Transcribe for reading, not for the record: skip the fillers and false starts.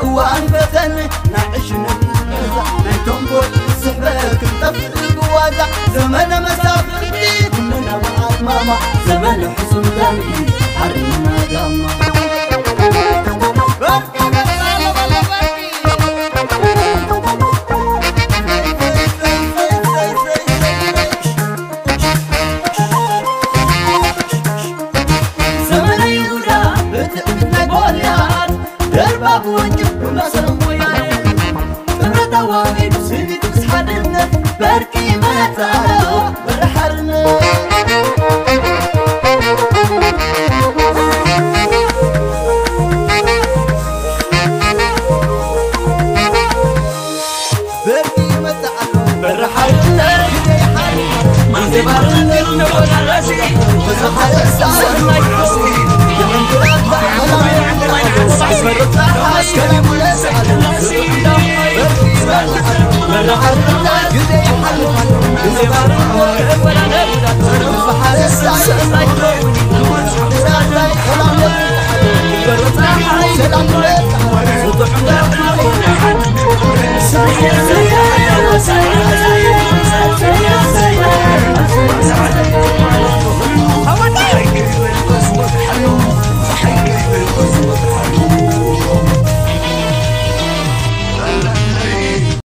وان فتن نعيش نبيزا نيتم بود السحبك نطفق وازع زمن مسافرتي كلنا بعد ماما زمن حسن دمي حرمنا دما زمن يهودا بتقبلنا قوليات درباب وجب ومسرم وياي تمرتا واغيب سيدي تسحرنا بركي ما تعالوا برحرنا بركي ما تعالوا برحرنا ما زبارنا نقول راسي وزحر الساعة من بلاد كلام ولا